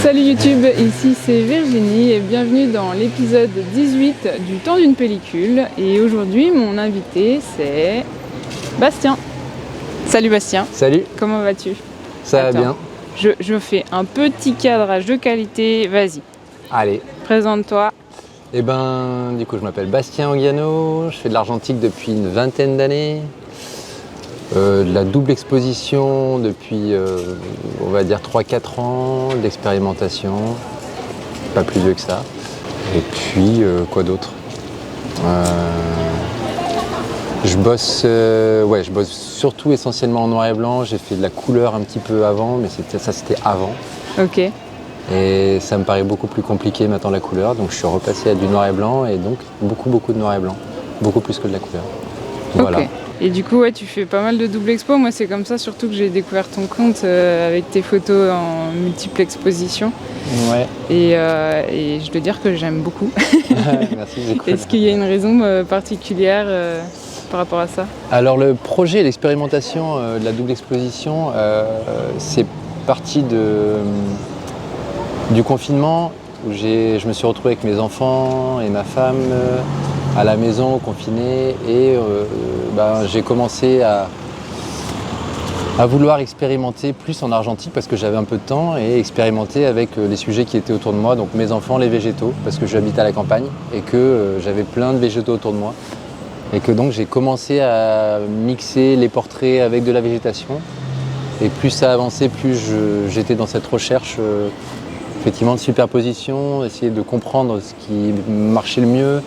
Salut YouTube, ici c'est Virginie et bienvenue dans l'épisode 18 du temps d'une pellicule. Et aujourd'hui mon invité c'est Bastien. Salut Bastien. Salut. Comment vas-tu? Ça va bien. Je fais un petit cadrage de qualité, vas-y. Allez. Présente-toi. Du coup je m'appelle Bastien Anguiano, je fais de l'argentique depuis une vingtaine d'années. De la double exposition depuis, on va dire 3-4 ans, de l'expérimentation, pas plus vieux que ça. Et puis, quoi d'autre? Je bosse surtout essentiellement en noir et blanc. J'ai fait de la couleur un petit peu avant, mais c'était avant. Ok. Et ça me paraît beaucoup plus compliqué maintenant la couleur, donc je suis repassé à du noir et blanc, et donc beaucoup de noir et blanc, beaucoup plus que de la couleur. Voilà. Ok. Et du coup, ouais, tu fais pas mal de double expo. Moi, c'est comme ça surtout que j'ai découvert ton compte avec tes photos en multiples expositions. Ouais. Et je dois dire que j'aime beaucoup. Merci, c'est cool. Est-ce qu'il y a une raison particulière par rapport à ça? Alors le projet, l'expérimentation de la double exposition, c'est parti du confinement où je me suis retrouvé avec mes enfants et ma femme à la maison, confinés, et j'ai commencé à vouloir expérimenter plus en argentique parce que j'avais un peu de temps et expérimenter avec les sujets qui étaient autour de moi, donc mes enfants, les végétaux, parce que j'habite à la campagne et que j'avais plein de végétaux autour de moi. Et que donc j'ai commencé à mixer les portraits avec de la végétation. Et plus ça avançait, plus j'étais dans cette recherche effectivement de superposition, essayer de comprendre ce qui marchait le mieux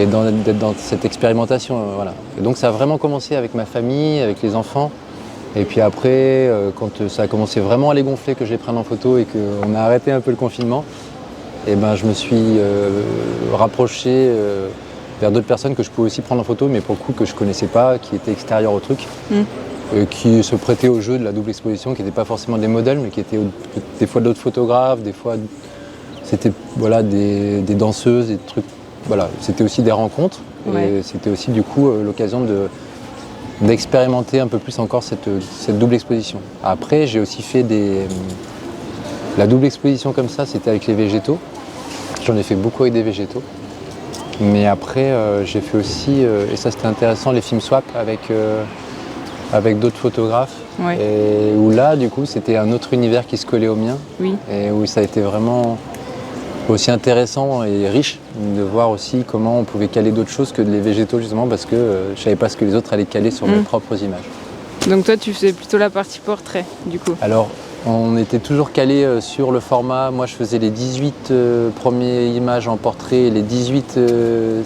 et d'être dans cette expérimentation. Voilà. Et donc ça a vraiment commencé avec ma famille, avec les enfants. Et puis après, quand ça a commencé vraiment à les gonfler, que je les prenne en photo et qu'on a arrêté un peu le confinement, et je me suis rapproché vers d'autres personnes que je pouvais aussi prendre en photo, mais pour le coup que je connaissais pas, qui étaient extérieures au truc, qui se prêtaient au jeu de la double exposition, qui n'étaient pas forcément des modèles, mais qui étaient des fois d'autres photographes, des fois c'était des danseuses, des trucs. Voilà, c'était aussi des rencontres, Ouais. et c'était aussi du coup l'occasion d'expérimenter un peu plus encore cette double exposition. Après, j'ai aussi fait la double exposition comme ça, c'était avec les végétaux. J'en ai fait beaucoup avec des végétaux. Mais après, j'ai fait aussi, et ça c'était intéressant, les films swap avec d'autres photographes. Ouais. Et où là, du coup, c'était un autre univers qui se collait au mien. Oui. Et où ça a été vraiment aussi intéressant et riche de voir aussi comment on pouvait caler d'autres choses que les végétaux, justement, parce que je savais pas ce que les autres allaient caler sur mes propres images. Donc toi, tu faisais plutôt la partie portrait, du coup. Alors, on était toujours calé sur le format. Moi, je faisais les 18 premières images en portrait et les 18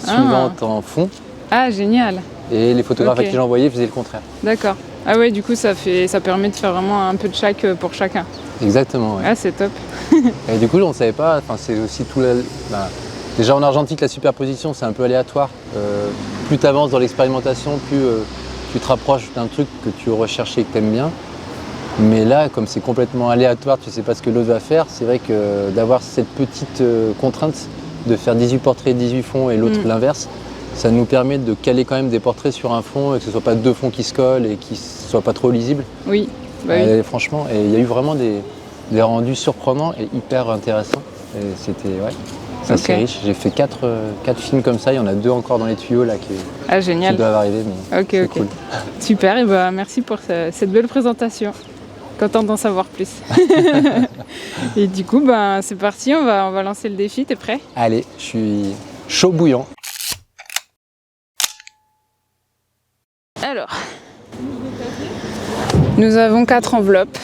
suivantes en fond. Ah, génial. Et les photographes Ok. à qui j'envoyais faisaient le contraire. D'accord. Ah ouais, du coup, ça permet de faire vraiment un peu de chaque pour chacun. Exactement, ouais. Ah, c'est top. Et du coup, on ne savait pas, c'est aussi tout déjà en argentique, la superposition, c'est un peu aléatoire. Plus tu avances dans l'expérimentation, plus tu te rapproches d'un truc que tu recherchais et que tu aimes bien. Mais là, comme c'est complètement aléatoire, tu ne sais pas ce que l'autre va faire, c'est vrai que d'avoir cette petite contrainte de faire 18 portraits, 18 fonds et l'autre l'inverse, ça nous permet de caler quand même des portraits sur un fond et que ce ne soit pas deux fonds qui se collent et qui ne soient pas trop lisibles. Oui. Bah oui. Et franchement, il y a eu vraiment des rendus surprenants et hyper intéressants. Et c'était, ça c'est riche. J'ai fait 4 films comme ça, il y en a 2 encore dans les tuyaux là qui Génial. doivent arriver, mais Ok. cool. Super, et merci pour cette belle présentation. Content d'en savoir plus. Et du coup, c'est parti, on va lancer le défi, t'es prêt? Allez, je suis chaud bouillant. Alors, nous avons 4 enveloppes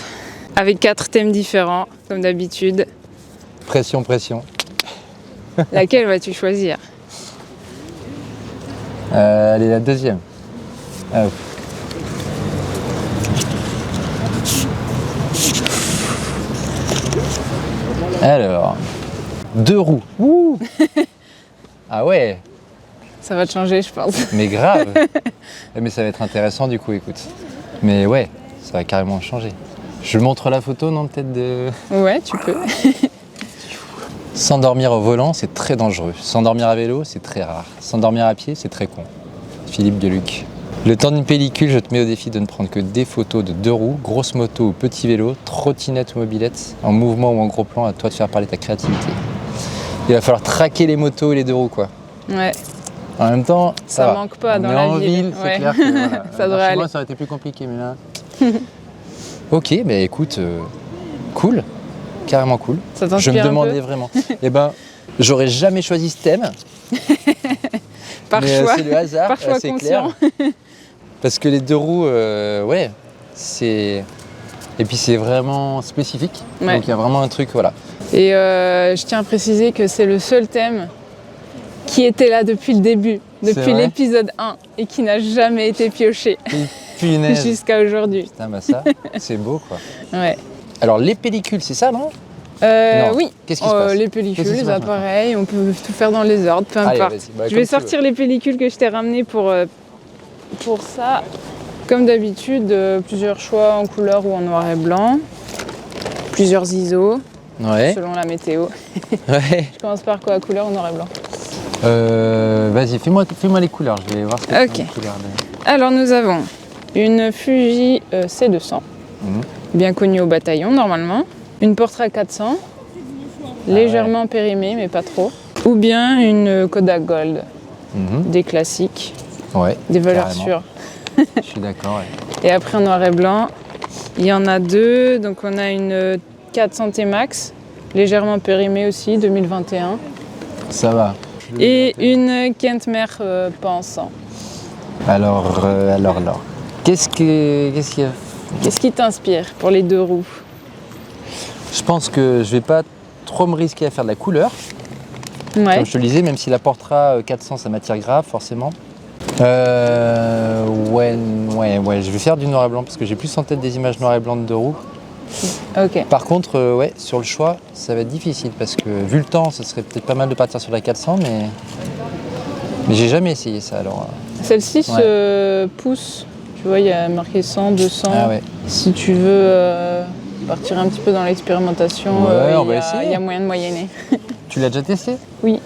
avec 4 thèmes différents, comme d'habitude. Pression. Laquelle vas-tu choisir? Allez, la deuxième. Alors, 2 roues. Ouh. Ah ouais, Ça va te changer, je pense. mais grave. Mais ça va être intéressant du coup, écoute. Mais ouais, ça va carrément changer. Je montre la photo, non, peut-être de... Ouais, tu peux. S'endormir au volant, c'est très dangereux. S'endormir à vélo, c'est très rare. S'endormir à pied, c'est très con. Philippe Geluc. Le temps d'une pellicule, je te mets au défi de ne prendre que des photos de 2 roues, grosse moto ou petit vélo, trottinette ou mobilette, en mouvement ou en gros plan, à toi de faire parler ta créativité. Il va falloir traquer les motos et les 2 roues, quoi. Ouais. En même temps, Ça va. manque pas On dans est la en ville. ville, c'est Ouais. clair que voilà. Ça devrait Chez moi, aller. ça aurait été plus compliqué, mais là... Ok, mais écoute, cool, carrément cool. Ça Je t'inspire me un peu demandais vraiment. Eh ben, j'aurais jamais choisi ce thème. Par mais choix. c'est le hasard, Par choix c'est conscient. clair. Parce que les 2 roues, ouais, c'est... Et puis c'est vraiment spécifique. Ouais. Donc il y a vraiment un truc, voilà. Et je tiens à préciser que c'est le seul thème qui était là depuis le début, C'est depuis vrai l'épisode 1, et qui n'a jamais été pioché Et punaise. jusqu'à aujourd'hui. Putain, bah ça, c'est beau, quoi. Ouais. Alors les pellicules, c'est ça, non? Non. Oui. Qu'est-ce qui se passe? Les pellicules, Qu'est-ce qui se les passe appareils, on peut tout faire dans les ordres, peu Allez, importe. vas-y, bah, Je comme vais tu sortir les pellicules que je t'ai ramenées pour ça. Comme d'habitude, plusieurs choix en couleur ou en noir et blanc. Plusieurs ISO, Ouais. selon la météo. Ouais. Je commence par quoi, couleur ou noir et blanc? Vas-y, fais-moi les couleurs, je vais voir ce que Ok. sont les couleurs. Alors nous avons une Fuji C200, Mhm. bien connue au bataillon normalement. Une Portra 400, légèrement périmée mais pas trop. Ou bien une Kodak Gold, Mhm. des classiques, Ouais. des valeurs carrément. sûres. Je suis d'accord, ouais. Et après en noir et blanc, il y en a 2. Donc on a une 400 T-Max, légèrement périmée aussi, 2021. Ça va. Et une Kentmer pas en sang. Alors. Qu'est-ce qu'il y a? Qu'est-ce qui t'inspire pour les 2 roues? Je pense que je vais pas trop me risquer à faire de la couleur. Ouais. Comme je te le disais, même si la Portra 400 ça m'attire grave, forcément. Ouais, je vais faire du noir et blanc parce que j'ai plus en tête des images noir et blanc de 2 roues. Ok. Par contre, ouais, sur le choix, ça va être difficile parce que vu le temps, ça serait peut-être pas mal de partir sur la 400, mais j'ai jamais essayé ça alors. Celle-ci se pousse. Tu vois, il y a marqué 100, 200. Ah ouais. Si tu veux partir un petit peu dans l'expérimentation, Ouais, on va il essayer. y a moyen de moyenner. Tu l'as déjà testé? Oui.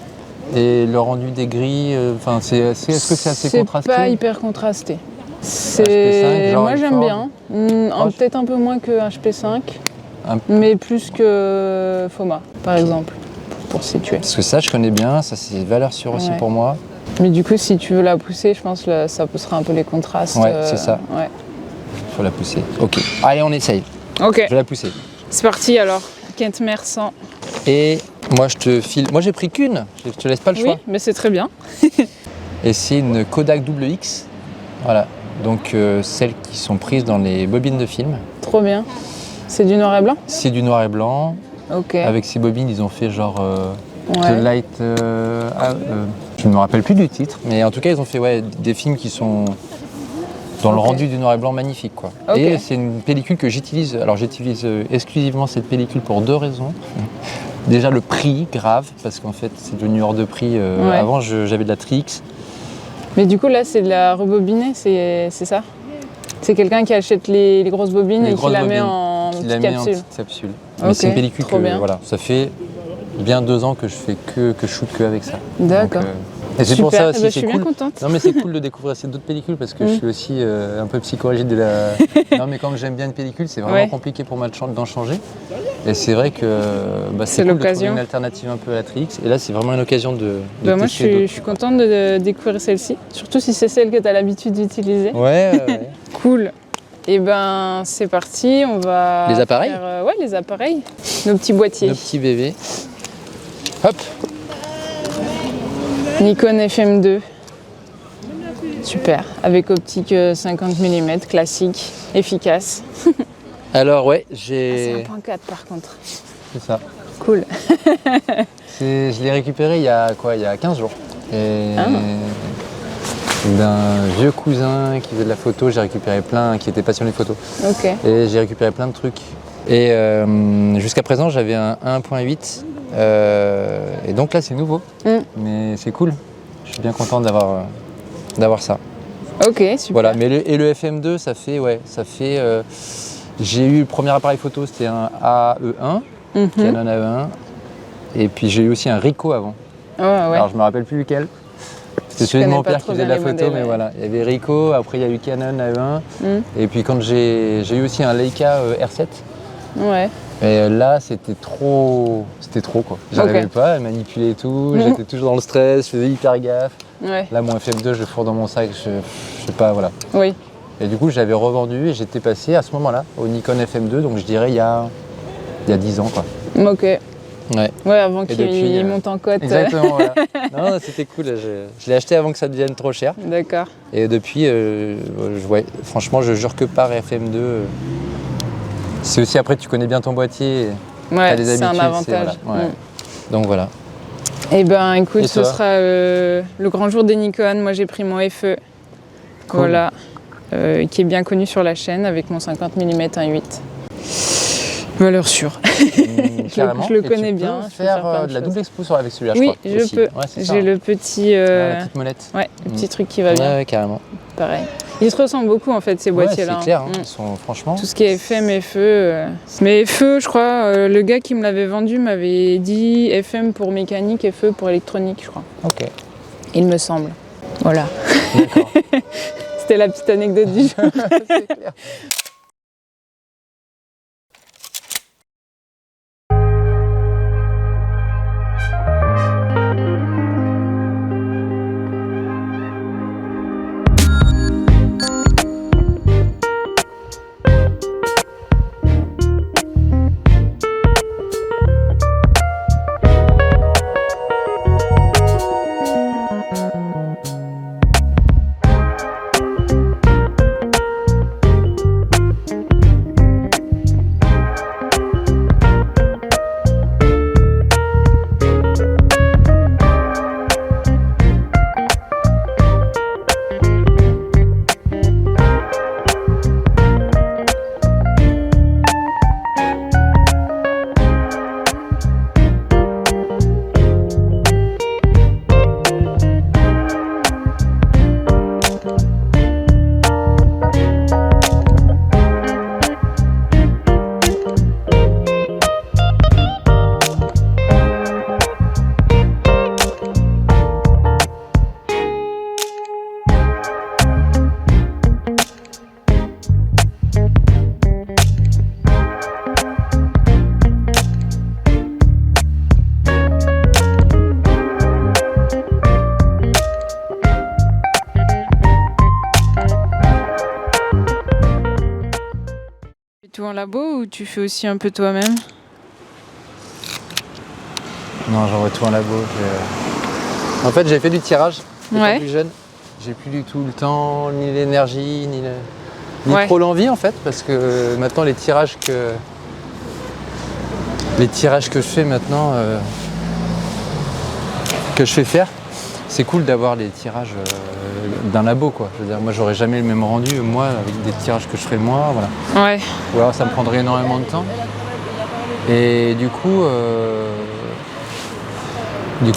Et le rendu des grilles, est-ce que c'est assez contrasté? C'est pas hyper contrasté. HP5, genre Moi j'aime Ilford. bien. Proche. Peut-être un peu moins que HP5, Un- mais plus que Foma, par exemple, pour situer. Parce que ça, je connais bien, ça c'est valeur sûre aussi Ouais. pour moi. Mais du coup, si tu veux la pousser, je pense que ça poussera un peu les contrastes. Ouais, c'est ça. Ouais. Faut la pousser. Ok. Allez, on essaye. Ok, Je vais la pousser. c'est parti alors. Kentmer 100. Et moi, je te file. Moi, j'ai pris qu'une. Je te laisse pas le Oui, choix. mais c'est très bien. Et c'est une Kodak Double X. Voilà. Donc, celles qui sont prises dans les bobines de film. Trop bien. C'est du noir et blanc? C'est du noir et blanc. Ok. Avec ces bobines, ils ont fait genre Ouais. The Light. Je ne me rappelle plus du titre, mais en tout cas, ils ont fait des films qui sont dans le Ok. rendu du noir et blanc magnifique, quoi. Ok. Et c'est une pellicule que j'utilise. Alors, j'utilise exclusivement cette pellicule pour 2 raisons. Déjà, le prix, grave, parce qu'en fait, c'est devenu hors de prix. Ouais. Avant, j'avais de la Trix. Mais du coup, là, c'est de la rebobinée, c'est ça? C'est quelqu'un qui achète les grosses bobines Les et qui grosses la met bobines, en qui petite la met en capsule. petite capsule. Mais Ok, c'est une pellicule trop que, bien. voilà, ça fait bien 2 ans que je fais que je shoot que avec ça. D'accord. Donc, et c'est pour Super. ça Eh aussi, ben, je c'est suis cool. bien contente. Non mais c'est cool de découvrir ces d'autres pellicules parce que je suis aussi un peu psychorigide de la... Non mais quand j'aime bien une pellicule, c'est vraiment Ouais. compliqué pour moi d'en changer. Et c'est vrai que C'est c'est cool de trouver l'occasion. une alternative un peu à la Trix. Et là c'est vraiment une occasion de Bah, moi, tester je suis contente de découvrir celle-ci, surtout si c'est celle que tu as l'habitude d'utiliser. Ouais. Cool. Et ben, c'est parti, on va. Les appareils faire, ouais, les appareils. Nos petits boîtiers. Nos petits bébés. Hop. Nikon FM2. Super. Avec optique 50 mm, classique, efficace. Alors ouais, C'est j'ai... 1.4 par contre. C'est ça. Cool. Je l'ai récupéré il y a 15 jours. Et Ah. d'un vieux cousin qui faisait de la photo, j'ai récupéré plein, qui était passionné de photo. Ok. Et j'ai récupéré plein de trucs. Et jusqu'à présent, j'avais un 1.8. Et donc là, c'est nouveau. Mais c'est cool. Je suis bien content d'avoir ça. Ok, super. Voilà. Mais le FM2, ça fait... j'ai eu le premier appareil photo, c'était un AE1, Canon AE1. Et puis j'ai eu aussi un Ricoh avant. Ouais, ouais. Alors je me rappelle plus lequel. C'était celui de mon père qui faisait de la photo, mais voilà. Il y avait Ricoh, après il y a eu Canon A1. Et puis quand j'ai eu aussi un Leica R7. Ouais. Et là, c'était trop quoi. J'arrivais pas à manipuler et tout, j'étais toujours dans le stress, je faisais hyper gaffe. Ouais. Là, mon FM2, je le fourre dans mon sac, je sais pas, voilà. Oui. Et du coup, je l'avais revendu et j'étais passé à ce moment-là au Nikon FM2, donc je dirais il y a 10 ans, quoi. Ok. Ouais, avant qu'il monte en cote. Exactement, voilà. Non, c'était cool. Je l'ai acheté avant que ça devienne trop cher. D'accord. Et depuis, franchement, je jure que par FM2. C'est aussi après, tu connais bien ton boîtier. Ouais, c'est un avantage. Voilà. Donc voilà. Eh ben, écoute, ce sera le grand jour des Nikon. Moi, j'ai pris mon FE. Cool. Voilà. Qui est bien connu sur la chaîne avec mon 50 mm 1.8. Valeur sûre. Je le connais bien. Tu peux faire de la double expo avec celui-là, oui, je crois. Oui, je peux. Ouais, j'ai le petit... la petite molette. Ouais, le petit truc qui va bien. Ouais, carrément. Pareil. Ils se ressemblent beaucoup en fait, ces boîtiers-là. C'est clair, hein. Ils sont franchement... Tout ce qui est FM, FE. Mais FE, je crois, le gars qui me l'avait vendu m'avait dit FM pour mécanique, FE pour électronique, je crois. Ok. Il me semble. Voilà. D'accord. C'était la petite anecdote du jour. C'est clair. Tout en labo ou tu fais aussi un peu toi-même? Non, j'envoie tout en labo. En fait, j'ai fait du tirage étant plus jeune. J'ai plus du tout le temps, ni l'énergie, ni trop l'envie en fait, parce que maintenant les tirages que je fais maintenant, que je fais faire, c'est cool d'avoir les tirages d'un labo, quoi. Je veux dire, moi j'aurais jamais le même rendu, moi, avec des tirages que je ferais moi, voilà. Ouais. Ou alors ça me prendrait énormément de temps. Et du coup,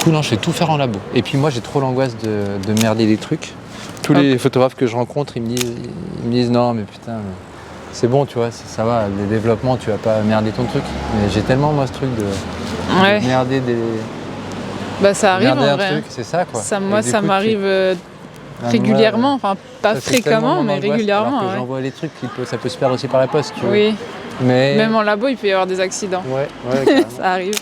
non, je fais tout faire en labo. Et puis moi j'ai trop l'angoisse de merder des trucs. Tous les photographes que je rencontre, ils me disent non mais putain, c'est bon, tu vois, ça va, les développements, tu vas pas merder ton truc. Mais j'ai tellement moi ce truc de merder des... Bah ça arrive en vrai. Truc, c'est ça quoi. Moi ça m'arrive régulièrement, enfin pas fréquemment mais régulièrement. Alors que j'envoie les trucs, ça peut se perdre aussi par la poste, tu vois. Oui. Mais... Même en labo il peut y avoir des accidents. Ouais, ça arrive.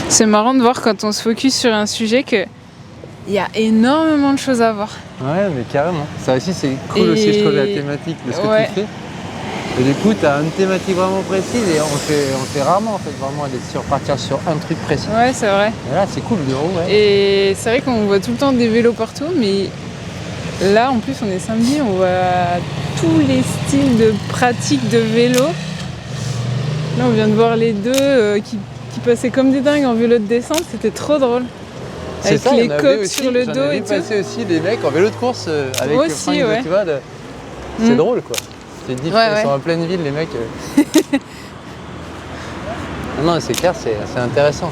C'est marrant de voir quand on se focus sur un sujet qu'il y a énormément de choses à voir. Ouais, mais carrément. Ça aussi, c'est cool aussi, je trouve, la thématique de ce que tu fais. Et du coup, tu as une thématique vraiment précise et on fait rarement, en fait, vraiment aller repartir sur un truc précis. Ouais, c'est vrai. Et là, c'est cool, le vélo, ouais. Et c'est vrai qu'on voit tout le temps des vélos partout, mais là, en plus, on est samedi, on voit tous les styles de pratique de vélo. Là, on vient de voir les deux qui passaient comme des dingues en vélo de descente, c'était trop drôle. Avec ça, les coques sur le dos et tout. J'en ai passé aussi des mecs en vélo de course avec le fringue, tu vois, c'est drôle, quoi. Tu te dis, ils sont en pleine ville, les mecs. Non, c'est clair, c'est intéressant.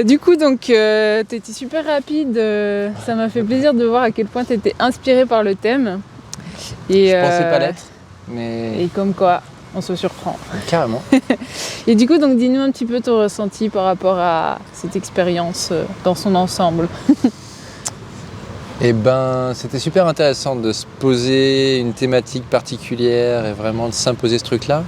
Du coup, donc, t'étais super rapide. Ça m'a fait plaisir de voir à quel point t'étais inspirée par le thème. Et, je pensais pas l'être, mais... Et comme quoi, on se surprend. Carrément. Et du coup, donc, dis-nous un petit peu ton ressenti par rapport à cette expérience dans son ensemble. Eh ben, c'était super intéressant de se poser une thématique particulière et vraiment de s'imposer ce truc-là.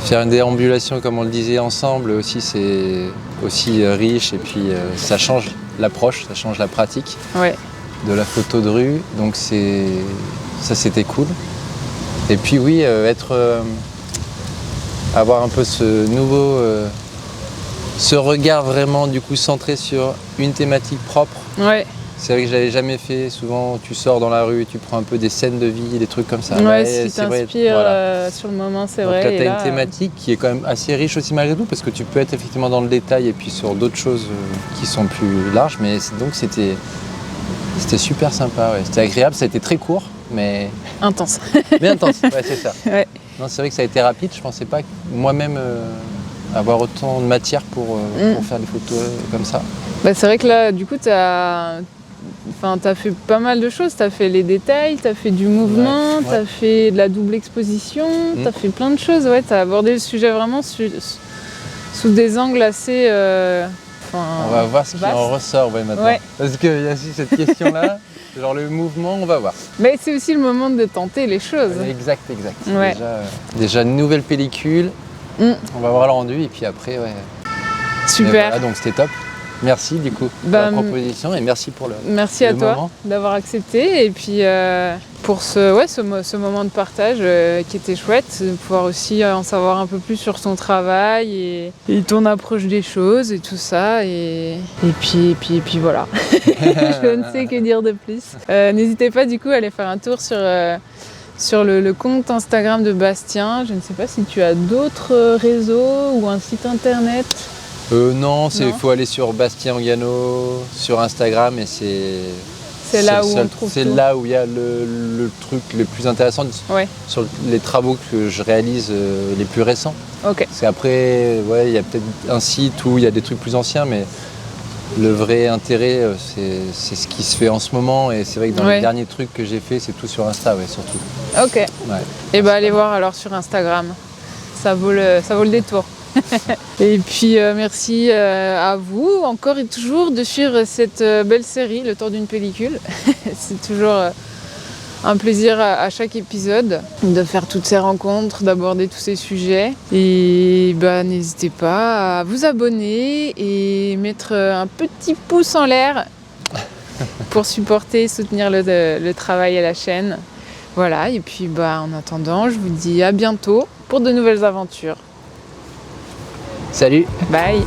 Faire une déambulation, comme on le disait ensemble, aussi, c'est aussi riche et puis ça change l'approche, ça change la pratique de la photo de rue. Donc ça, c'était cool. Et puis oui, avoir un peu ce nouveau, ce regard vraiment du coup centré sur une thématique propre. Ouais. C'est vrai que j'avais jamais fait. Souvent, tu sors dans la rue et tu prends un peu des scènes de vie, des trucs comme ça. Ouais, si t'inspires sur le moment, c'est vrai. Donc là, tu as une thématique qui est quand même assez riche aussi malgré tout, parce que tu peux être effectivement dans le détail et puis sur d'autres choses qui sont plus larges. Mais donc c'était super sympa. Ouais. C'était agréable. Ça a été très court, mais intense. Mais intense. Ouais, c'est ça. Ouais. Non, c'est vrai que ça a été rapide. Je pensais pas moi-même avoir autant de matière pour faire des photos comme ça. Bah, c'est vrai que là, du coup, t'as fait pas mal de choses. T'as fait les détails, t'as fait du mouvement, t'as fait de la double exposition, t'as fait plein de choses. Ouais, t'as abordé le sujet vraiment sous des angles assez. On va voir ce qui en ressort maintenant. Ouais. Parce qu'il y a aussi cette question-là, genre le mouvement, on va voir. Mais c'est aussi le moment de tenter les choses. Exact. Ouais. Déjà une nouvelle pellicule. On va voir le rendu et puis après, Super. Voilà, donc c'était top. Merci du coup pour la proposition et merci pour le Merci à toi moment. D'avoir accepté et puis pour ce moment de partage qui était chouette, de pouvoir aussi en savoir un peu plus sur ton travail et ton approche des choses et tout ça et puis voilà. Je ne sais que dire de plus. N'hésitez pas du coup à aller faire un tour sur le compte Instagram de Bastien. Je ne sais pas si tu as d'autres réseaux ou un site internet. Non, il faut aller sur Bastien Gano sur Instagram et c'est là où on trouve c'est tout. Là où il y a le truc le plus intéressant sur les travaux que je réalise les plus récents. Ok. Parce qu'après, il y a peut-être un site où il y a des trucs plus anciens, mais le vrai intérêt, c'est ce qui se fait en ce moment. Et c'est vrai que dans les derniers trucs que j'ai fait, c'est tout sur Insta, surtout. Ok. Ouais. Et allez voir alors sur Instagram. Ça vaut le détour. Et puis merci à vous encore et toujours de suivre cette belle série, Le Tour d'une pellicule. C'est toujours un plaisir à chaque épisode de faire toutes ces rencontres, d'aborder tous ces sujets. Et n'hésitez pas à vous abonner et mettre un petit pouce en l'air pour supporter et soutenir le travail à la chaîne. Voilà, et puis en attendant, je vous dis à bientôt pour de nouvelles aventures. Salut! Bye!